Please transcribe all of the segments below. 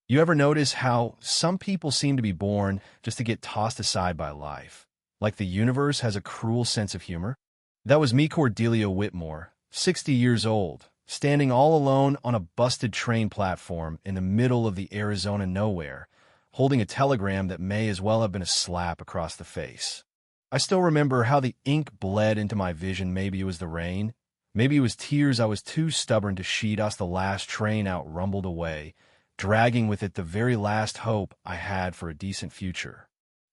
You ever notice how some people seem to be born just to get tossed aside by life? Like the universe has a cruel sense of humor? That was me, Cordelia Whitmore, 60 years old, standing all alone on a busted train platform in the middle of the Arizona nowhere, holding a telegram that may as well have been a slap across the face. I still remember how the ink bled into my vision. Maybe it was the rain. Maybe it was tears I was too stubborn to shed as the last train out rumbled away, dragging with it the very last hope I had for a decent future.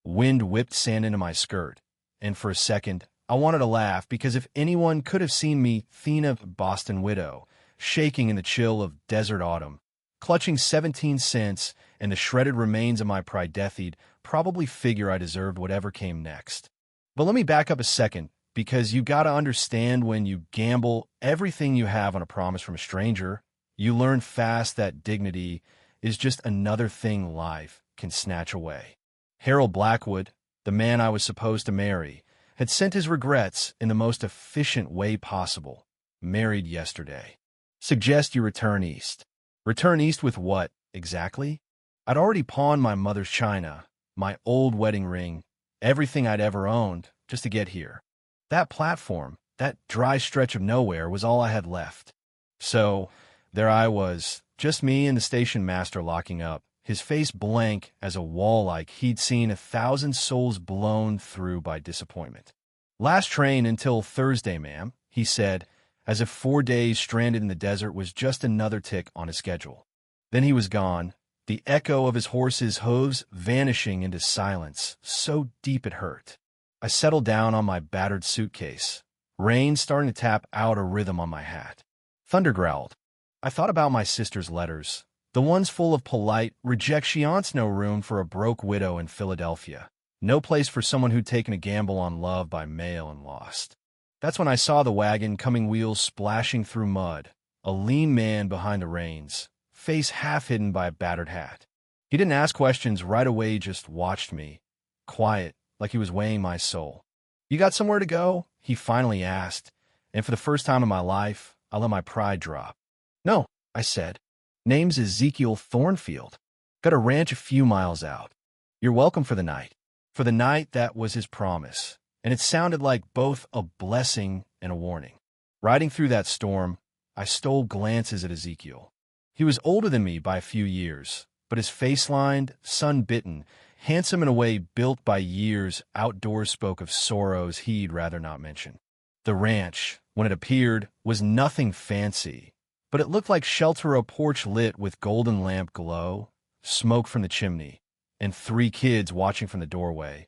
Wind whipped sand into my skirt, and for a second, I wanted to laugh because if anyone could have seen me, Thena Boston widow, shaking in the chill of desert autumn, clutching 17 cents and the shredded remains of my pride, deathied, probably figure I deserved whatever came next. But let me back up a second, because you gotta understand, when you gamble everything you have on a promise from a stranger, you learn fast that dignity is just another thing life can snatch away. Harold Blackwood, the man I was supposed to marry, had sent his regrets in the most efficient way possible. Married yesterday. Suggest you return east. Return east with what, exactly? I'd already pawned my mother's china, my old wedding ring, everything I'd ever owned, just to get here. That platform, that dry stretch of nowhere, was all I had left. So, there I was, just me and the station master locking up, his face blank as a wall like he'd seen 1,000 souls blown through by disappointment. Last train until Thursday, ma'am, he said, as if 4 days stranded in the desert was just another tick on his schedule. Then he was gone, the echo of his horse's hooves vanishing into silence, so deep it hurt. I settled down on my battered suitcase, rain starting to tap out a rhythm on my hat. Thunder growled. I thought about my sister's letters, the ones full of polite rejections. No room for a broke widow in Philadelphia. No place for someone who'd taken a gamble on love by mail and lost. That's when I saw the wagon, coming wheels splashing through mud, a lean man behind the reins, face half hidden by a battered hat. He didn't ask questions right away, just watched me, quiet, like he was weighing my soul. You got somewhere to go? He finally asked, and for the first time in my life, I let my pride drop. No, I said. Name's Ezekiel Thornfield. Got a ranch a few miles out. You're welcome for the night. For the night, that was his promise, and it sounded like both a blessing and a warning. Riding through that storm, I stole glances at Ezekiel. He was older than me by a few years, but his face-lined, sun-bitten, handsome in a way built by years outdoors, spoke of sorrows he'd rather not mention. The ranch, when it appeared, was nothing fancy, but it looked like shelter, a porch lit with golden lamp glow, smoke from the chimney, and 3 kids watching from the doorway,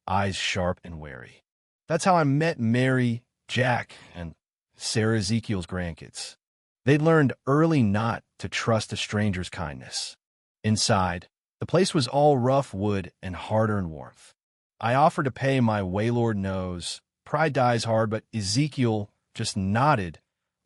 eyes sharp and wary. That's how I met Mary, Jack, and Sarah, Ezekiel's grandkids. They'd learned early not to trust a stranger's kindness. Inside, the place was all rough wood and hard-earned warmth. I offered to pay. My waylord knows pride dies hard, but Ezekiel just nodded,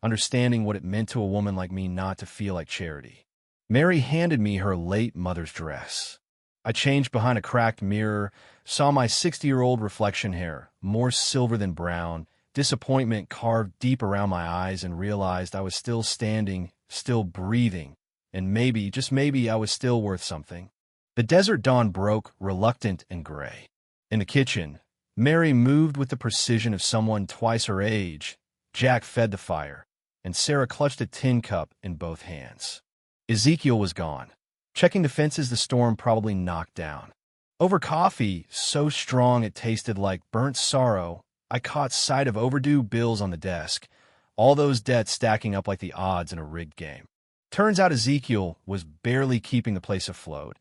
understanding what it meant to a woman like me not to feel like charity. Mary handed me her late mother's dress. I changed behind a cracked mirror, saw my 60-year-old reflection, hair, more silver than brown, disappointment carved deep around my eyes, and realized I was still standing, still breathing, and maybe, just maybe, I was still worth something. The desert dawn broke, reluctant and gray. In the kitchen, Mary moved with the precision of someone twice her age. Jack fed the fire, and Sarah clutched a tin cup in both hands. Ezekiel was gone, checking the fences the storm probably knocked down. Over coffee, so strong it tasted like burnt sorrow, I caught sight of overdue bills on the desk, all those debts stacking up like the odds in a rigged game. Turns out Ezekiel was barely keeping the place afloat,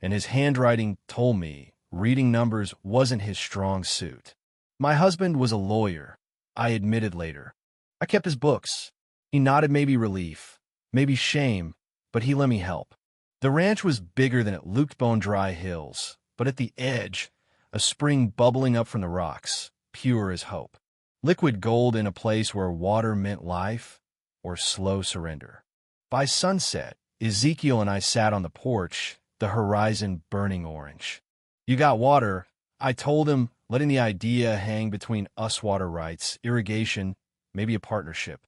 and his handwriting told me reading numbers wasn't his strong suit. My husband was a lawyer, I admitted later. I kept his books. He nodded, maybe relief, maybe shame, but he let me help. The ranch was bigger than it looked, bone-dry hills, but at the edge, a spring bubbling up from the rocks, pure as hope. Liquid gold in a place where water meant life or slow surrender. By sunset, Ezekiel and I sat on the porch, the horizon burning orange. You got water, I told him, letting the idea hang between us. Water rights, irrigation, maybe a partnership.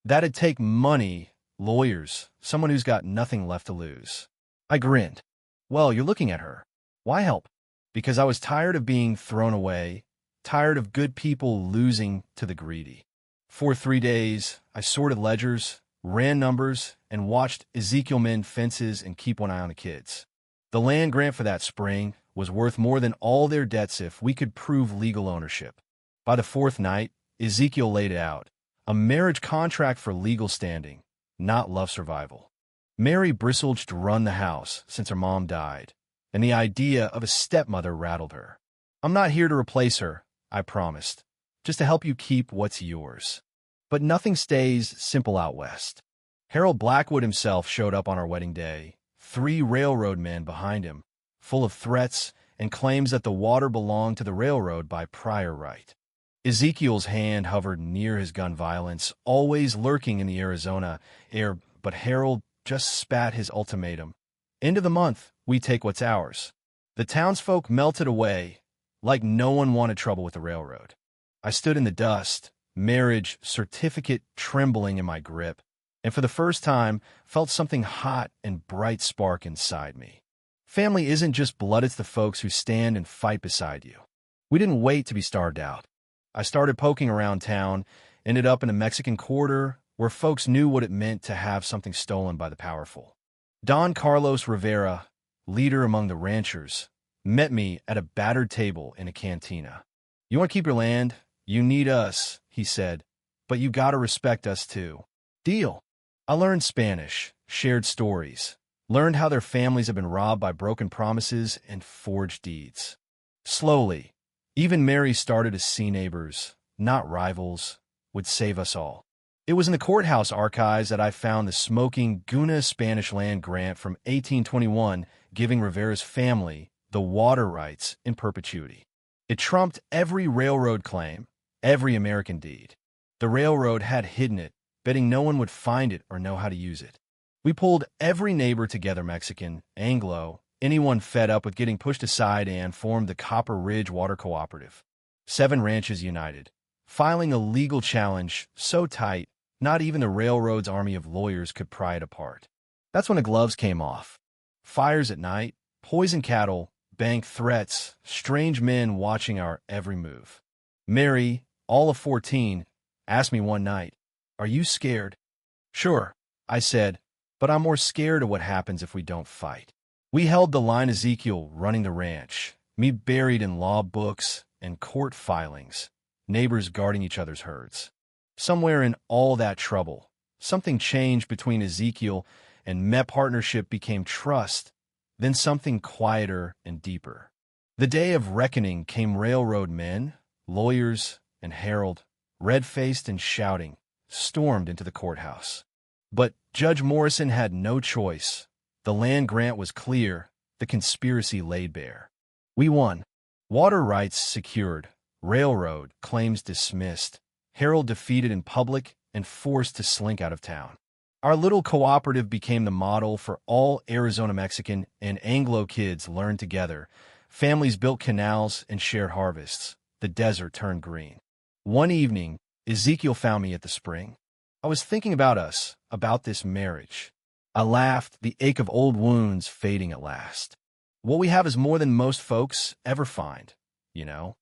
That'd take money, lawyers, someone who's got nothing left to lose. I grinned. Well, you're looking at her. Why help? Because I was tired of being thrown away, tired of good people losing to the greedy. For 3 days, I sorted ledgers, ran numbers, and watched Ezekiel mend fences and keep one eye on the kids. The land grant for that spring was worth more than all their debts if we could prove legal ownership. By the fourth night, Ezekiel laid it out. A marriage contract for legal standing, not love survival. Mary bristled to run the house since her mom died, and the idea of a stepmother rattled her. I'm not here to replace her, I promised, just to help you keep what's yours. But nothing stays simple out west. Harold Blackwood himself showed up on our wedding day, 3 railroad men behind him, full of threats and claims that the water belonged to the railroad by prior right. Ezekiel's hand hovered near his gun violence, always lurking in the Arizona air, but Harold just spat his ultimatum. End of the month, we take what's ours. The townsfolk melted away, like no one wanted trouble with the railroad. I stood in the dust, marriage certificate trembling in my grip, and for the first time felt something hot and bright spark inside me. Family isn't just blood, it's the folks who stand and fight beside you. We didn't wait to be starved out. I started poking around town, ended up in a Mexican quarter where folks knew what it meant to have something stolen by the powerful. Don Carlos Rivera, leader among the ranchers, met me at a battered table in a cantina. You want to keep your land? You need us, he said, but you gotta respect us too. Deal. I learned Spanish, shared stories, learned how their families have been robbed by broken promises and forged deeds. Slowly, even Mary started to see neighbors, not rivals, would save us all. It was in the courthouse archives that I found the smoking Guna Spanish land grant from 1821 giving Rivera's family the water rights in perpetuity. It trumped every railroad claim, every American deed. The railroad had hidden it, betting no one would find it or know how to use it. We pulled every neighbor together, Mexican, Anglo, anyone fed up with getting pushed aside, and formed the Copper Ridge Water Cooperative. 7 ranches united, filing a legal challenge so tight, not even the railroad's army of lawyers could pry it apart. That's when the gloves came off. Fires at night, poisoned cattle, bank threats, strange men watching our every move. Mary, all of 14, asked me one night, "Are you scared?" "Sure," I said, "but I'm more scared of what happens if we don't fight." We held the line, Ezekiel running the ranch, me buried in law books and court filings, neighbors guarding each other's herds. Somewhere in all that trouble, something changed between Ezekiel and Met partnership became trust, then something quieter and deeper. The day of reckoning came. Railroad men, lawyers, and Harold, red-faced and shouting, stormed into the courthouse. But Judge Morrison had no choice. The land grant was clear, the conspiracy laid bare. We won. Water rights secured, railroad claims dismissed, Harold defeated in public and forced to slink out of town. Our little cooperative became the model for all Arizona Mexican and Anglo kids learned together. Families built canals and shared harvests. The desert turned green. One evening, Ezekiel found me at the spring. I was thinking about us, about this marriage. I laughed, the ache of old wounds fading at last. What we have is more than most folks ever find, you know?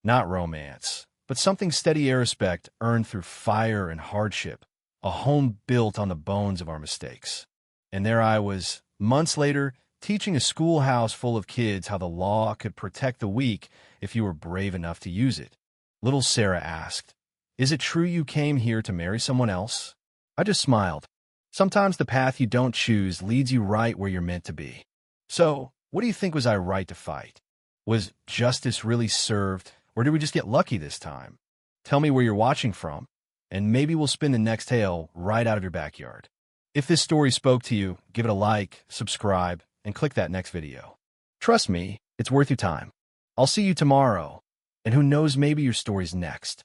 Not romance, but something steady, a respect earned through fire and hardship, a home built on the bones of our mistakes. And there I was, months later, teaching a schoolhouse full of kids how the law could protect the weak if you were brave enough to use it. Little Sarah asked, "Is it true you came here to marry someone else?" I just smiled. Sometimes the path you don't choose leads you right where you're meant to be. So, what do you think? Was I right to fight? Was justice really served, or did we just get lucky this time? Tell me where you're watching from, and maybe we'll spin the next tale right out of your backyard. If this story spoke to you, give it a like, subscribe, and click that next video. Trust me, it's worth your time. I'll see you tomorrow, and who knows, maybe your story's next.